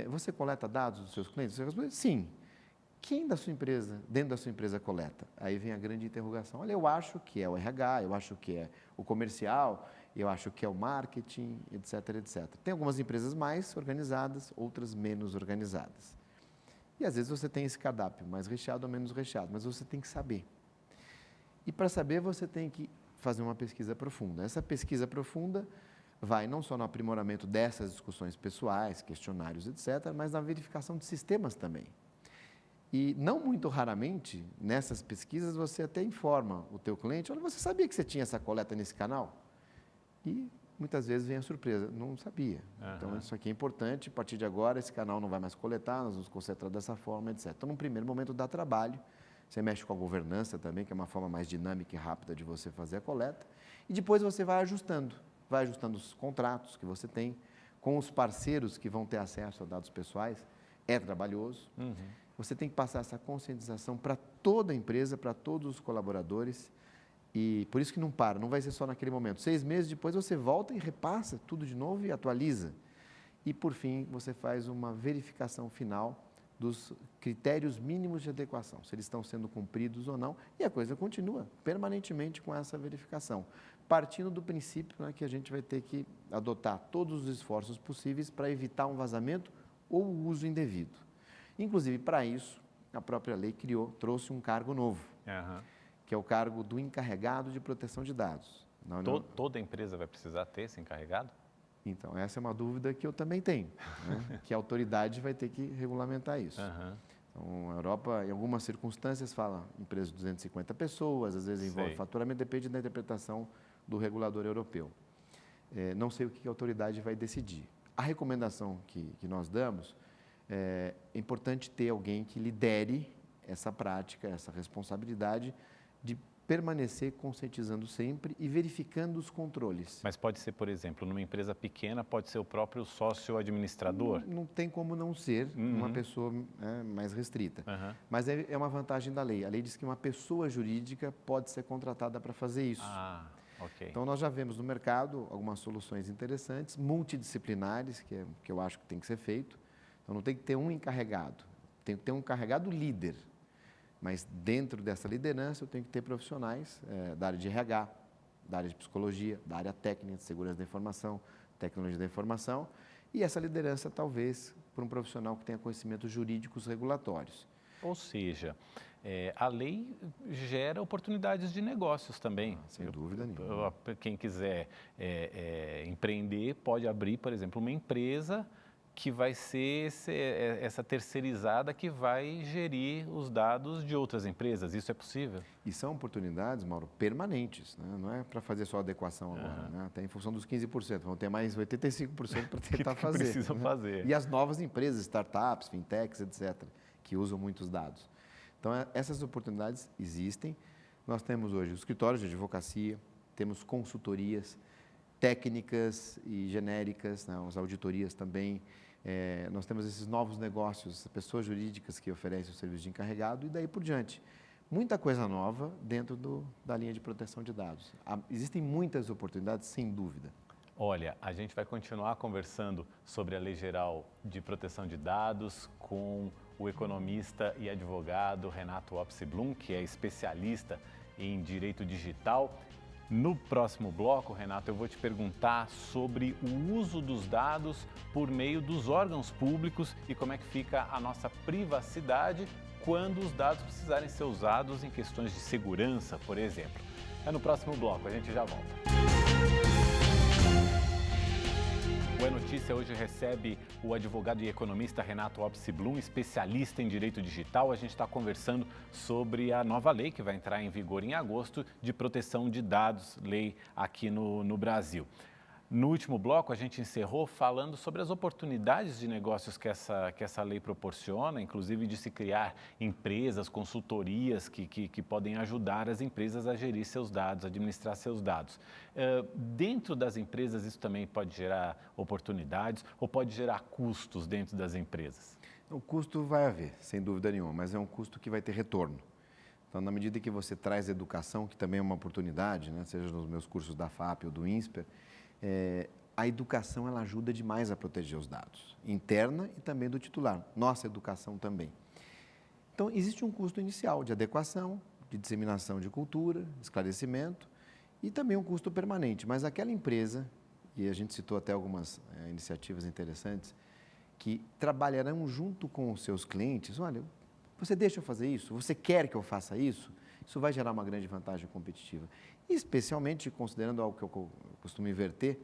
você coleta dados dos seus clientes? Você responde, sim. Quem da sua empresa, dentro da sua empresa, coleta? Aí vem a grande interrogação. Olha, eu acho que é o RH, eu acho que é o comercial, eu acho que é o marketing, etc, etc. Tem algumas empresas mais organizadas, outras menos organizadas. E às vezes você tem esse cardápio mais recheado ou menos recheado, mas você tem que saber. E para saber, você tem que fazer uma pesquisa profunda. Essa pesquisa profunda vai não só no aprimoramento dessas discussões pessoais, questionários, etc., mas na verificação de sistemas também. E não muito raramente, nessas pesquisas, você até informa o teu cliente, olha, você sabia que você tinha essa coleta nesse canal? E muitas vezes vem a surpresa, não sabia. Então, isso aqui é importante, a partir de agora, esse canal não vai mais coletar, nós vamos concentrar dessa forma, etc. Então, num primeiro momento, dá trabalho, você mexe com a governança também, que é uma forma mais dinâmica e rápida de você fazer a coleta, e depois você vai ajustando os contratos que você tem, com os parceiros que vão ter acesso a dados pessoais, é trabalhoso. Você tem que passar essa conscientização para toda a empresa, para todos os colaboradores, e por isso que não para, não vai ser só naquele momento. 6 meses depois você volta e repassa tudo de novo e atualiza. E, por fim, você faz uma verificação final dos critérios mínimos de adequação, se eles estão sendo cumpridos ou não, e a coisa continua permanentemente com essa verificação, partindo do princípio, né, que a gente vai ter que adotar todos os esforços possíveis para evitar um vazamento ou o uso indevido. Inclusive, para isso, a própria lei trouxe um cargo novo, que é o cargo do encarregado de proteção de dados. Toda empresa vai precisar ter esse encarregado? Então, essa é uma dúvida que eu também tenho, né? Que a autoridade vai ter que regulamentar isso. Então, a Europa, em algumas circunstâncias, fala empresa de 250 pessoas, às vezes envolve faturamento, depende da interpretação do regulador europeu. Não sei o que a autoridade vai decidir. A recomendação que nós damos é importante ter alguém que lidere essa prática, essa responsabilidade de permanecer conscientizando sempre e verificando os controles. Mas pode ser, por exemplo, numa empresa pequena, pode ser o próprio sócio administrador? Não tem como não ser uma pessoa mais restrita. Mas é uma vantagem da lei. A lei diz que uma pessoa jurídica pode ser contratada para fazer isso. Então, nós já vemos no mercado algumas soluções interessantes, multidisciplinares, que eu acho que tem que ser feito. Então, não tem que ter um encarregado, tem que ter um encarregado líder. Mas dentro dessa liderança eu tenho que ter profissionais da área de RH, da área de psicologia, da área técnica, de segurança da informação, tecnologia da informação, e essa liderança talvez por um profissional que tenha conhecimentos jurídicos regulatórios. Ou seja, a lei gera oportunidades de negócios também. Sem dúvida nenhuma. Quem quiser empreender pode abrir, por exemplo, uma empresa que vai ser essa terceirizada que vai gerir os dados de outras empresas. Isso é possível? E são oportunidades, Mauro, permanentes, né? Não é para fazer só adequação agora, né? Até em função dos 15%, vão ter mais 85% para tentar fazer. Precisam fazer. E as novas empresas, startups, fintechs, etc., que usam muitos dados. Então, essas oportunidades existem. Nós temos hoje os escritórios de advocacia, temos consultorias técnicas e genéricas, né? As auditorias também, Nós temos esses novos negócios, pessoas jurídicas que oferecem o serviço de encarregado e daí por diante. Muita coisa nova dentro da linha de proteção de dados. Existem muitas oportunidades, sem dúvida. Olha, a gente vai continuar conversando sobre a Lei Geral de Proteção de Dados com o economista e advogado Renato Opsi-Blum, que é especialista em direito digital. No próximo bloco, Renato, eu vou te perguntar sobre o uso dos dados por meio dos órgãos públicos e como é que fica a nossa privacidade quando os dados precisarem ser usados em questões de segurança, por exemplo. É no próximo bloco, a gente já volta. O É Notícia hoje recebe o advogado e economista Renato Opsi-Blum, especialista em direito digital. A gente está conversando sobre a nova lei que vai entrar em vigor em agosto de proteção de dados, lei aqui no Brasil. No último bloco, a gente encerrou falando sobre as oportunidades de negócios que essa lei proporciona, inclusive de se criar empresas, consultorias que podem ajudar as empresas a gerir seus dados, administrar seus dados. Dentro das empresas, isso também pode gerar oportunidades ou pode gerar custos dentro das empresas? O custo vai haver, sem dúvida nenhuma, mas é um custo que vai ter retorno. Então, na medida que você traz educação, que também é uma oportunidade, né, seja nos meus cursos da FAP ou do INSPER, a educação ela ajuda demais a proteger os dados, interna e também do titular, nossa educação também. Então, existe um custo inicial de adequação, de disseminação de cultura, esclarecimento e também um custo permanente. Mas aquela empresa, e a gente citou até algumas iniciativas interessantes, que trabalharão junto com os seus clientes, olha, você deixa eu fazer isso? Você quer que eu faça isso? Isso vai gerar uma grande vantagem competitiva. Especialmente considerando algo que eu costumo inverter,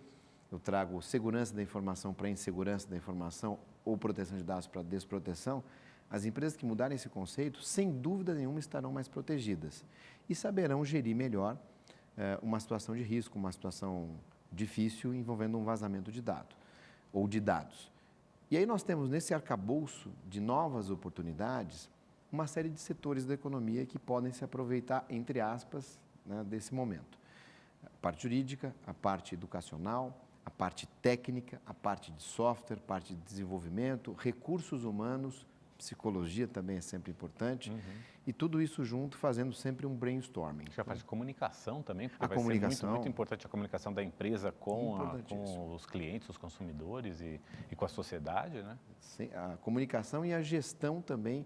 eu trago segurança da informação para insegurança da informação ou proteção de dados para desproteção, as empresas que mudarem esse conceito, sem dúvida nenhuma, estarão mais protegidas e saberão gerir melhor uma situação de risco, uma situação difícil envolvendo um vazamento de dado ou de dados. E aí nós temos nesse arcabouço de novas oportunidades uma série de setores da economia que podem se aproveitar, entre aspas, né, desse momento. A parte jurídica, a parte educacional, a parte técnica, a parte de software, parte de desenvolvimento, recursos humanos, psicologia também é sempre importante, e tudo isso junto fazendo sempre um brainstorming. Acho que a parte de comunicação também, porque a vai comunicação, ser muito importante a comunicação da empresa com os clientes, os consumidores e com a sociedade, né? Sim, a comunicação e a gestão também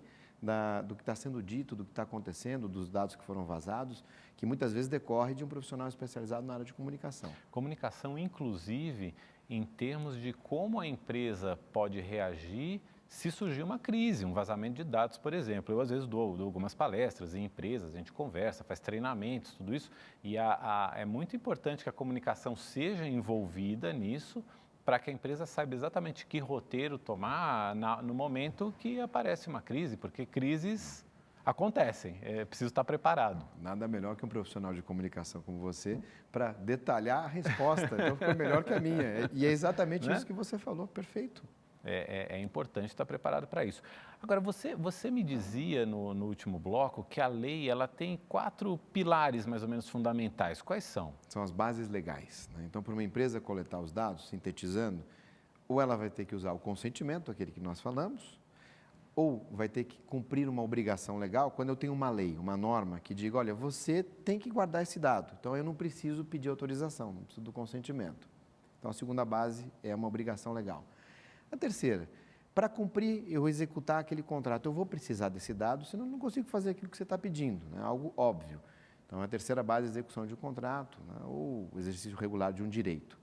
do que está sendo dito, do que está acontecendo, dos dados que foram vazados, que muitas vezes decorre de um profissional especializado na área de comunicação. Comunicação, inclusive, em termos de como a empresa pode reagir se surgir uma crise, um vazamento de dados, por exemplo. Eu, às vezes, dou algumas palestras em empresas, a gente conversa, faz treinamentos, tudo isso, e é muito importante que a comunicação seja envolvida nisso, para que a empresa saiba exatamente que roteiro tomar no momento que aparece uma crise, porque crises acontecem, é preciso estar preparado. Nada melhor que um profissional de comunicação como você para detalhar a resposta, então ficou melhor que a minha. E é exatamente isso que você falou, perfeito. É importante estar preparado para isso. Agora, você me dizia no último bloco que a lei ela tem 4 pilares mais ou menos fundamentais. Quais são? São as bases legais, né? Então, para uma empresa coletar os dados, sintetizando, ou ela vai ter que usar o consentimento, aquele que nós falamos, ou vai ter que cumprir uma obrigação legal quando eu tenho uma lei, uma norma que diga, olha, você tem que guardar esse dado, então eu não preciso pedir autorização, não preciso do consentimento. Então, a segunda base é uma obrigação legal. A terceira, para cumprir, eu executar aquele contrato, eu vou precisar desse dado, senão eu não consigo fazer aquilo que você está pedindo, né? Algo óbvio. Então, a terceira base é a execução de um contrato, né? Ou o exercício regular de um direito,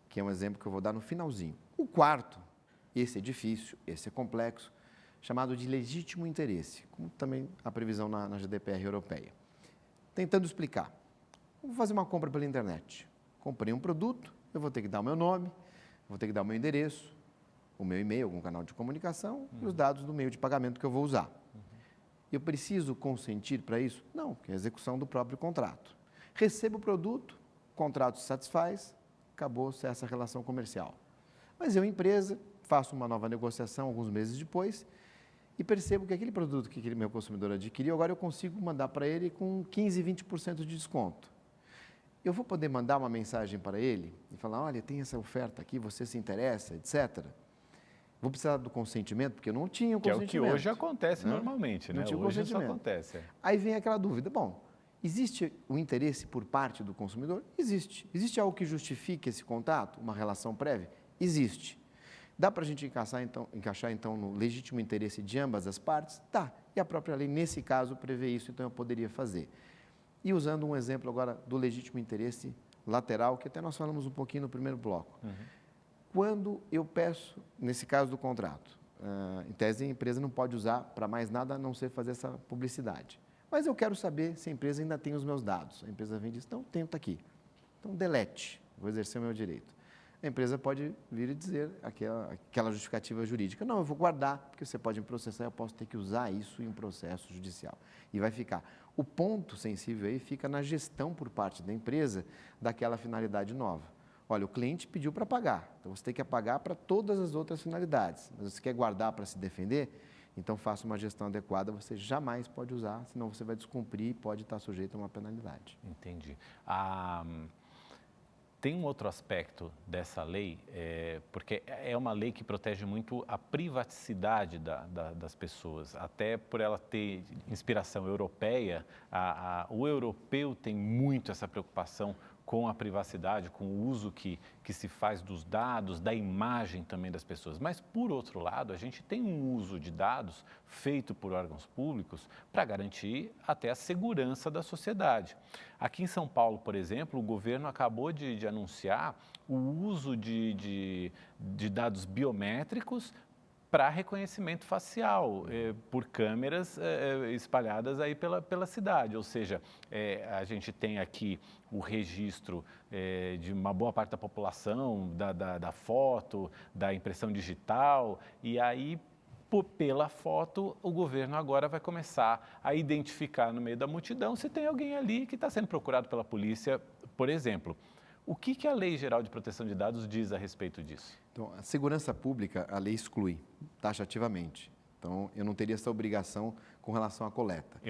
que é um exemplo que eu vou dar no finalzinho. O quarto, esse é difícil, esse é complexo, chamado de legítimo interesse, como também a previsão na GDPR europeia. Tentando explicar, eu vou fazer uma compra pela internet, comprei um produto, eu vou ter que dar o meu nome, vou ter que dar o meu endereço, o meu e-mail, algum canal de comunicação e os dados do meio de pagamento que eu vou usar. Eu preciso consentir para isso? Não, que é a execução do próprio contrato. Recebo o produto, o contrato se satisfaz, acabou-se essa relação comercial. Mas eu, empresa, faço uma nova negociação alguns meses depois e percebo que aquele produto que aquele meu consumidor adquiriu, agora eu consigo mandar para ele com 15%, 20% de desconto. Eu vou poder mandar uma mensagem para ele e falar, olha, tem essa oferta aqui, você se interessa, etc. Vou precisar do consentimento, porque eu não tinha o Que é o consentimento. que hoje acontece normalmente, Não né? tinha o Hoje isso consentimento. acontece. Aí vem aquela dúvida, bom, existe o interesse por parte do consumidor? Existe. Existe algo que justifique esse contato, uma relação prévia? Existe. Dá para a gente encaixar, então, no legítimo interesse de ambas as partes? Tá. E a própria lei, nesse caso, prevê isso, então eu poderia fazer. E usando um exemplo agora do legítimo interesse lateral, que até nós falamos um pouquinho no primeiro bloco. Quando eu peço, nesse caso do contrato, em tese a empresa não pode usar para mais nada a não ser fazer essa publicidade. Mas eu quero saber se a empresa ainda tem os meus dados. A empresa vem e diz, então, tenho, está aqui. Então, delete, vou exercer o meu direito. A empresa pode vir e dizer aquela justificativa jurídica. Não, eu vou guardar, porque você pode me processar, eu posso ter que usar isso em um processo judicial. E vai ficar. O ponto sensível aí fica na gestão por parte da empresa daquela finalidade nova. Olha, o cliente pediu para pagar, então você tem que apagar para todas as outras finalidades. Mas você quer guardar para se defender? Então faça uma gestão adequada, você jamais pode usar, senão você vai descumprir e pode estar sujeito a uma penalidade. Entendi. Tem um outro aspecto dessa lei, porque é uma lei que protege muito a privacidade das pessoas, até por ela ter inspiração europeia, o europeu tem muito essa preocupação com a privacidade, com o uso que se faz dos dados, da imagem também das pessoas. Mas, por outro lado, a gente tem um uso de dados feito por órgãos públicos para garantir até a segurança da sociedade. Aqui em São Paulo, por exemplo, o governo acabou de anunciar o uso de dados biométricos para reconhecimento facial, por câmeras espalhadas aí pela cidade. Ou seja, a gente tem aqui o registro de uma boa parte da população, da foto, da impressão digital, e aí, pela foto, o governo agora vai começar a identificar no meio da multidão se tem alguém ali que está sendo procurado pela polícia, por exemplo. O que a Lei Geral de Proteção de Dados diz a respeito disso? Então, a segurança pública, a lei exclui taxativamente. Então, eu não teria essa obrigação com relação à coleta.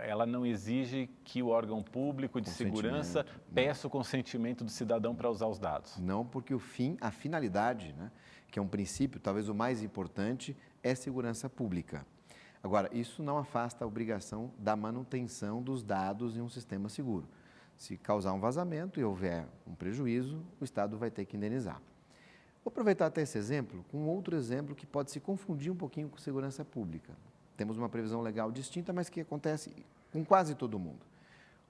Ela não exige que o órgão público de segurança peça o consentimento do cidadão para usar os dados? Não, porque a finalidade, né, que é um princípio, talvez o mais importante, é segurança pública. Agora, isso não afasta a obrigação da manutenção dos dados em um sistema seguro. Se causar um vazamento e houver um prejuízo, o Estado vai ter que indenizar. Vou aproveitar até esse exemplo com outro exemplo que pode se confundir um pouquinho com segurança pública. Temos uma previsão legal distinta, mas que acontece com quase todo mundo.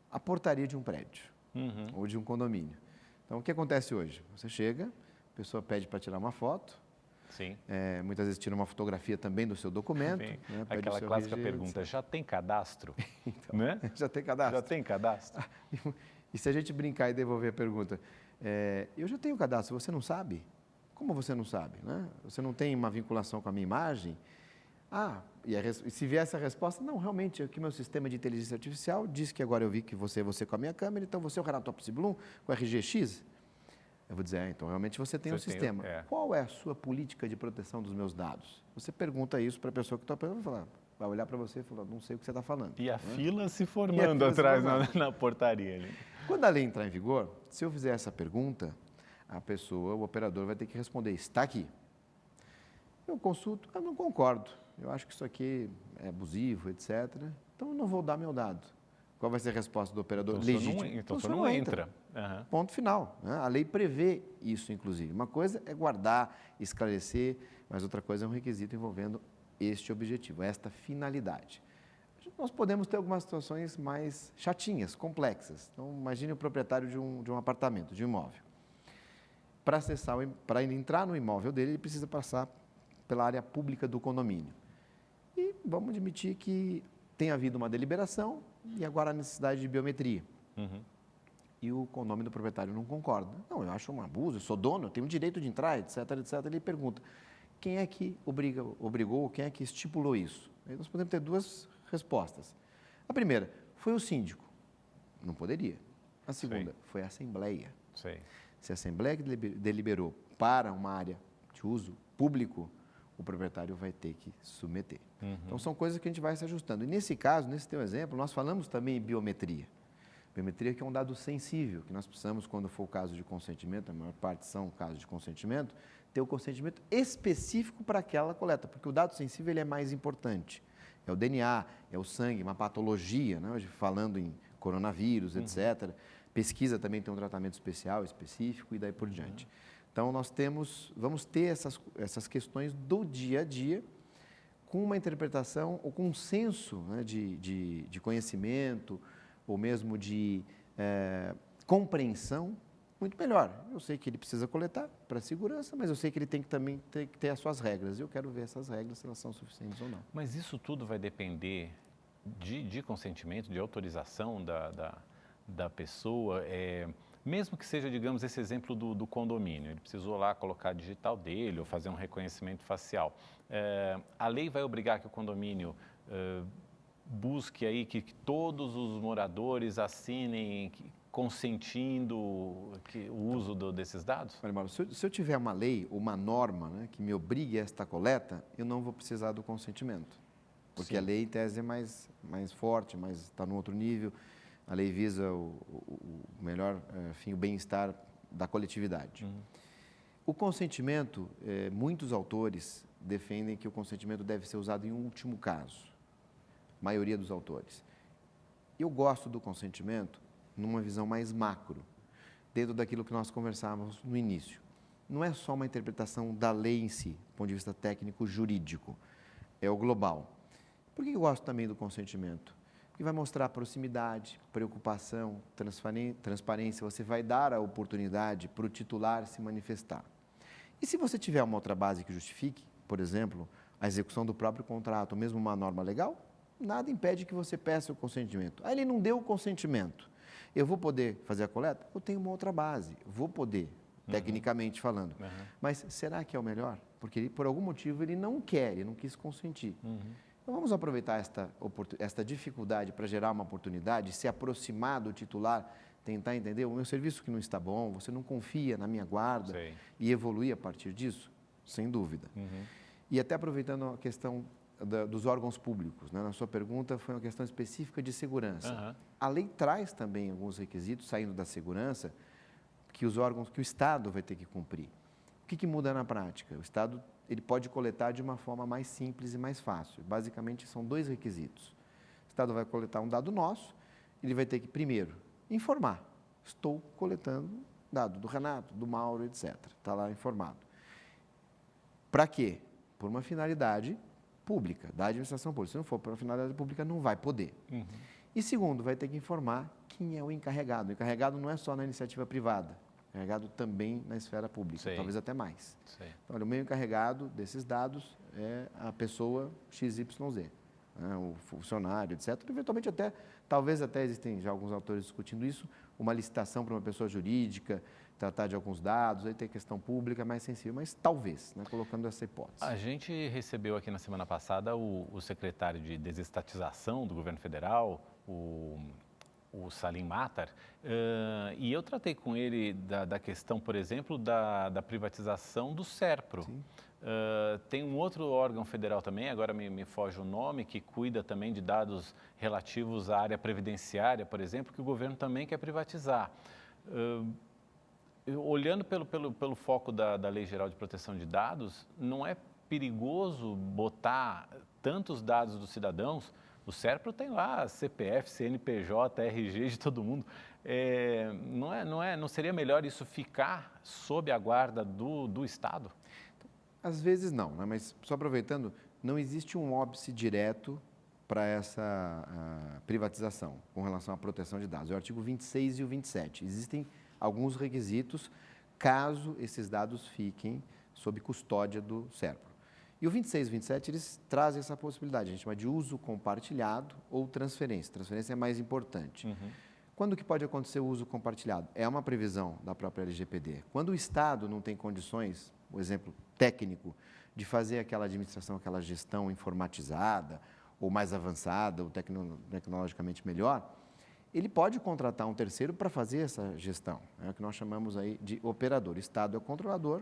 A portaria de um prédio ou de um condomínio. Então, o que acontece hoje? Você chega, a pessoa pede para tirar uma foto. Sim. Muitas vezes tira uma fotografia também do seu documento. Né, aquela clássica pergunta, já tem cadastro? Então, né? Já tem cadastro? Já tem cadastro. E se a gente brincar e devolver a pergunta, eu já tenho cadastro, você não sabe? Como você não sabe? Né? Você não tem uma vinculação com a minha imagem? E se vier essa resposta, não, realmente, aqui meu sistema de inteligência artificial diz que agora eu vi que você com a minha câmera, então você é o Renato Opsiblum com o RGX? Eu vou dizer, então realmente você tem um sistema. Qual é a sua política de proteção dos meus dados? Você pergunta isso para a pessoa que está perguntando, vai olhar para você e falar, não sei o que você está falando. E a fila se formando atrás na portaria ali. Quando a lei entrar em vigor, se eu fizer essa pergunta, a pessoa, o operador vai ter que responder, está aqui. Eu consulto, eu não concordo, eu acho que isso aqui é abusivo, etc. Então eu não vou dar meu dado. Qual vai ser a resposta do operador? Então, legítimo. Então você não entra. Uhum. Ponto final. Né? A lei prevê isso, inclusive. Uma coisa é guardar, esclarecer, mas outra coisa é um requisito envolvendo este objetivo, esta finalidade. Nós podemos ter algumas situações mais chatinhas, complexas. Então, imagine o proprietário de um apartamento, de um imóvel. Para entrar no imóvel dele, ele precisa passar pela área pública do condomínio. E vamos admitir que tem havido uma deliberação e agora a necessidade de biometria. E o condomínio do proprietário não concorda. Não, eu acho um abuso, eu sou dono, eu tenho o direito de entrar, etc, etc. Ele pergunta, quem é que obrigou, quem é que estipulou isso? Aí nós podemos ter duas respostas. A primeira, foi o síndico. Não poderia. A segunda, foi a Assembleia. Sei. Se a Assembleia deliberou para uma área de uso público, o proprietário vai ter que submeter. Então, são coisas que a gente vai se ajustando. E nesse caso, nesse teu exemplo, nós falamos também em biometria. Biometria que é um dado sensível, que nós precisamos, quando for o caso de consentimento, a maior parte são casos de consentimento, ter o consentimento específico para aquela coleta, porque o dado sensível ele é mais importante. É o DNA, é o sangue, uma patologia, né? Hoje falando em coronavírus, etc. Pesquisa também tem um tratamento especial, específico e daí por diante. Então, vamos ter essas questões do dia a dia com uma interpretação ou com um senso, né, de conhecimento ou mesmo de compreensão muito melhor. Eu sei que ele precisa coletar para segurança, mas eu sei que ele também tem que ter as suas regras. Eu quero ver essas regras, se elas são suficientes ou não. Mas isso tudo vai depender de consentimento, de autorização da pessoa, mesmo que seja, digamos, esse exemplo do condomínio. Ele precisou lá colocar a digital dele ou fazer um reconhecimento facial. A lei vai obrigar que o condomínio busque aí que todos os moradores assinem consentindo o uso desses dados? Olha, Mauro, se eu tiver uma lei, uma norma, né, que me obrigue a esta coleta, eu não vou precisar do consentimento. Porque a lei, em tese, é mais forte, mas está num outro nível. A lei visa o melhor, enfim, o bem-estar da coletividade. O consentimento, muitos autores defendem que o consentimento deve ser usado em último caso. A maioria dos autores. Eu gosto do consentimento numa visão mais macro, dentro daquilo que nós conversávamos no início. Não é só uma interpretação da lei em si, do ponto de vista técnico-jurídico, é o global. Por que eu gosto também do consentimento? Porque vai mostrar proximidade, preocupação, transparência, você vai dar a oportunidade para o titular se manifestar. E se você tiver uma outra base que justifique, por exemplo, a execução do próprio contrato, ou mesmo uma norma legal, nada impede que você peça o consentimento. Ele não deu o consentimento. Eu vou poder fazer a coleta? Eu tenho uma outra base, vou poder, tecnicamente falando. Mas será que é o melhor? Porque, por algum motivo, ele não quis consentir. Então, vamos aproveitar esta dificuldade para gerar uma oportunidade, se aproximar do titular, tentar entender o meu serviço que não está bom, você não confia na minha guarda e evoluir a partir disso? Sem dúvida. E até aproveitando a questão dos órgãos públicos, né? Na sua pergunta foi uma questão específica de segurança. A lei traz também alguns requisitos, saindo da segurança, que o Estado vai ter que cumprir. O que muda na prática? O Estado ele pode coletar de uma forma mais simples e mais fácil. Basicamente, são 2 requisitos. O Estado vai coletar um dado nosso, ele vai ter que, primeiro, informar. Estou coletando dado do Renato, do Mauro, etc. Está lá informado. Para quê? Por uma finalidade pública, da administração pública. Se não for por uma finalidade pública, não vai poder. E segundo, vai ter que informar quem é o encarregado. O encarregado não é só na iniciativa privada, o encarregado também na esfera pública, talvez até mais. Então, olha, o meio encarregado desses dados é a pessoa XYZ, né, o funcionário, etc. Eventualmente talvez até existem já alguns autores discutindo isso, uma licitação para uma pessoa jurídica, tratar de alguns dados, aí tem questão pública mais sensível, mas talvez, né, colocando essa hipótese. A gente recebeu aqui na semana passada o secretário de Desestatização do Governo Federal, o Salim Matar, e eu tratei com ele da questão, por exemplo, da privatização do SERPRO. Tem um outro órgão federal também, agora me foge o nome, que cuida também de dados relativos à área previdenciária, por exemplo, que o governo também quer privatizar. Olhando pelo foco da Lei Geral de Proteção de Dados, não é perigoso botar tantos dados dos cidadãos? O SERPRO tem lá CPF, CNPJ, RG de todo mundo. Não seria melhor isso ficar sob a guarda do Estado? Às vezes não, né? Mas só aproveitando, não existe um óbice direto para essa privatização com relação à proteção de dados. É o artigo 26 e o 27. Existem alguns requisitos caso esses dados fiquem sob custódia do SERPRO. E o 26 e 27, eles trazem essa possibilidade, a gente chama de uso compartilhado ou transferência. Transferência é mais importante. Quando que pode acontecer o uso compartilhado? É uma previsão da própria LGPD. Quando o Estado não tem condições, por exemplo, técnico, de fazer aquela administração, aquela gestão informatizada, ou mais avançada, ou tecnologicamente melhor, ele pode contratar um terceiro para fazer essa gestão. É o que nós chamamos aí de operador. O Estado é o controlador,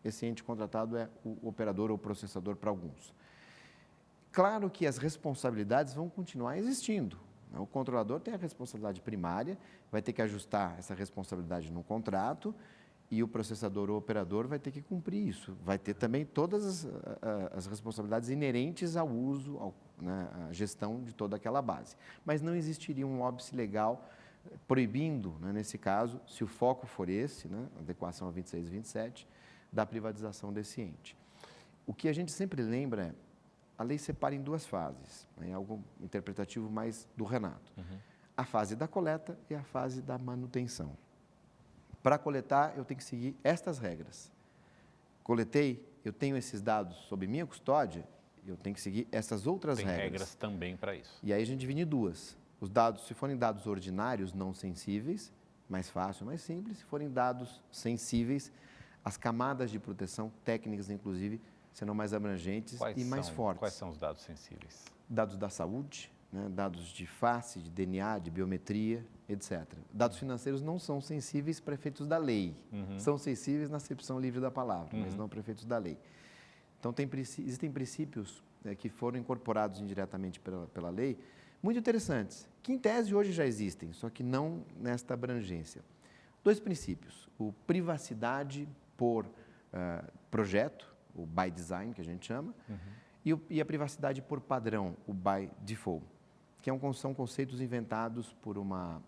esse ente contratado é o operador ou processador para alguns. Claro que as responsabilidades vão continuar existindo. O controlador tem a responsabilidade primária, vai ter que ajustar essa responsabilidade no contrato e o processador ou operador vai ter que cumprir isso. Vai ter também todas as responsabilidades inerentes ao uso, né, à gestão de toda aquela base. Mas não existiria um óbice legal proibindo, né, nesse caso, se o foco for esse, né, adequação a 26 e 27, da privatização desse ente. O que a gente sempre lembra é, a lei separa em duas fases, né, algo interpretativo mais do Renato. A fase da coleta e a fase da manutenção. Para coletar, eu tenho que seguir estas regras. Coletei, eu tenho esses dados sob minha custódia, eu tenho que seguir essas outras regras. Tem regras também para isso. E aí a gente divide em duas. Os dados, se forem dados ordinários, não sensíveis, mais fácil, mais simples. Se forem dados sensíveis, as camadas de proteção, técnicas inclusive, serão mais abrangentes e mais fortes. Quais são os dados sensíveis? Dados da saúde, né, dados de face, de DNA, de biometria, etc. Dados financeiros não são sensíveis para efeitos da lei. São sensíveis na acepção livre da palavra, mas não para efeitos da lei. Então, existem princípios que foram incorporados indiretamente pela lei, muito interessantes, que em tese hoje já existem, só que não nesta abrangência. Dois princípios, o privacidade por projeto, o by design, que a gente chama, e a privacidade por padrão, o by default, que são conceitos inventados por uma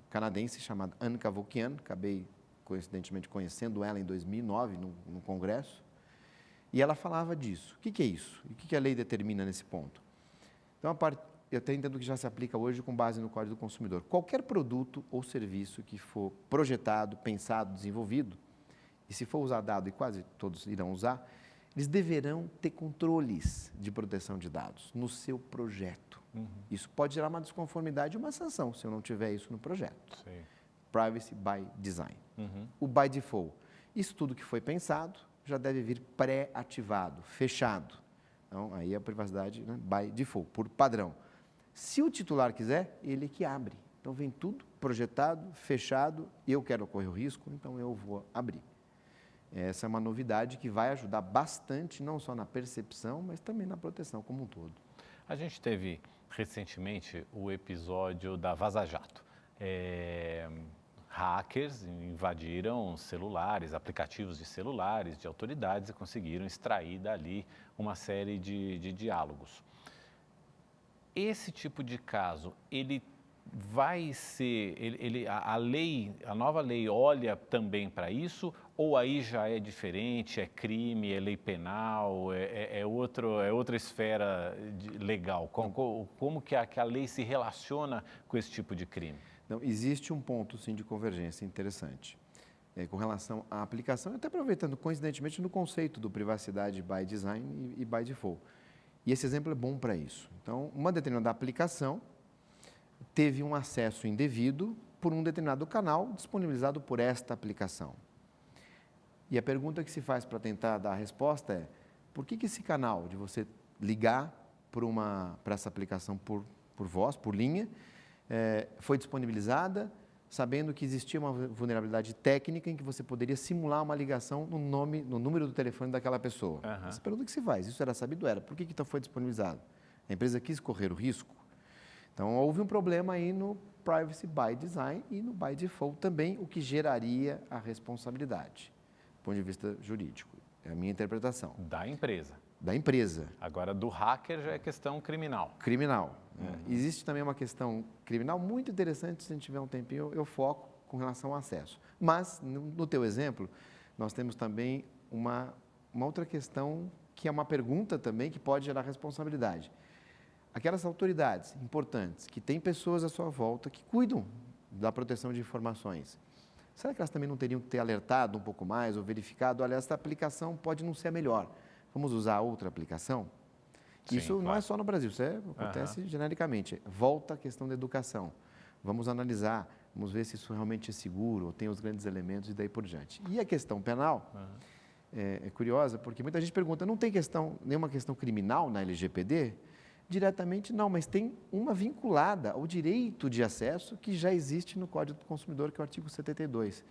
canadense chamada Anne Cavoukian. Acabei, coincidentemente, conhecendo ela em 2009, num congresso, e ela falava disso. O que é isso? E o que a lei determina nesse ponto? Então, eu até entendo que já se aplica hoje com base no Código do Consumidor. Qualquer produto ou serviço que for projetado, pensado, desenvolvido, e se for usar dado, e quase todos irão usar, eles deverão ter controles de proteção de dados no seu projeto. Isso pode gerar uma desconformidade e uma sanção, se eu não tiver isso no projeto. Sim. Privacy by design. O by default. Isso tudo que foi pensado já deve vir pré-ativado, fechado. Então, aí a privacidade, né, by default, por padrão. Se o titular quiser, ele que abre. Então, vem tudo projetado, fechado, eu quero correr o risco, então eu vou abrir. Essa é uma novidade que vai ajudar bastante, não só na percepção, mas também na proteção como um todo. A gente teve recentemente o episódio da Vaza Jato. Hackers invadiram celulares, aplicativos de celulares de autoridades e conseguiram extrair dali uma série de diálogos. Esse tipo de caso, ele vai ser, a nova lei olha também para isso, ou aí já é diferente, é crime, é lei penal, é outra esfera legal? Como que a lei se relaciona com esse tipo de crime? Não, existe um ponto, sim, de convergência interessante com relação à aplicação, até aproveitando, coincidentemente, no conceito do privacidade by design e by default. E esse exemplo é bom para isso. Então, uma determinada aplicação teve um acesso indevido por um determinado canal disponibilizado por esta aplicação. E a pergunta que se faz para tentar dar a resposta é: por que esse canal de você ligar para essa aplicação por voz, por linha, foi disponibilizada sabendo que existia uma vulnerabilidade técnica em que você poderia simular uma ligação no número do telefone daquela pessoa? Essa pergunta que se faz, isso era sabido? Era. Por que então foi disponibilizado? A empresa quis correr o risco? Então, houve um problema aí no Privacy by Design e no by Default também, o que geraria a responsabilidade, do ponto de vista jurídico. É a minha interpretação. Da empresa. Da empresa. Agora, do hacker já é questão criminal. Criminal. Existe também uma questão criminal muito interessante, se a gente tiver um tempinho, eu foco com relação ao acesso. Mas, no teu exemplo, nós temos também uma outra questão, que é uma pergunta também, que pode gerar responsabilidade. Aquelas autoridades importantes, que têm pessoas à sua volta, que cuidam da proteção de informações, será que elas também não teriam que ter alertado um pouco mais ou verificado, olha, essa aplicação pode não ser a melhor, vamos usar outra aplicação? Sim, isso claro. Não é só no Brasil, isso acontece genericamente. Volta a questão da educação. Vamos analisar, vamos ver se isso realmente é seguro, ou tem os grandes elementos e daí por diante. E a questão penal é curiosa, porque muita gente pergunta, não tem nenhuma questão criminal na LGPD? Diretamente não, mas tem uma vinculada ao direito de acesso que já existe no Código do Consumidor, que é o artigo 72.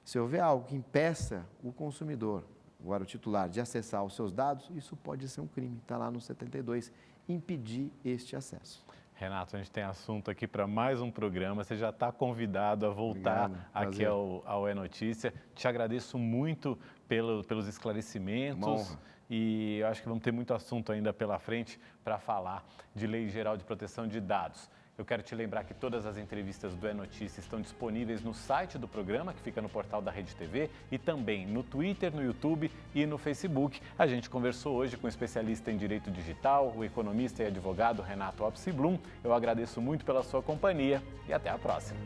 Se houver algo que impeça o consumidor, agora o titular, de acessar os seus dados, isso pode ser um crime, está lá no 72, impedir este acesso. Renato, a gente tem assunto aqui para mais um programa. Você já está convidado a voltar aqui ao É Notícia. Te agradeço muito pelos esclarecimentos. E eu acho que vamos ter muito assunto ainda pela frente para falar de Lei Geral de Proteção de Dados. Eu quero te lembrar que todas as entrevistas do É Notícia estão disponíveis no site do programa, que fica no portal da Rede TV, e também no Twitter, no YouTube e no Facebook. A gente conversou hoje com o especialista em Direito Digital, o economista e advogado Renato Opsi Blum. Eu agradeço muito pela sua companhia e até a próxima.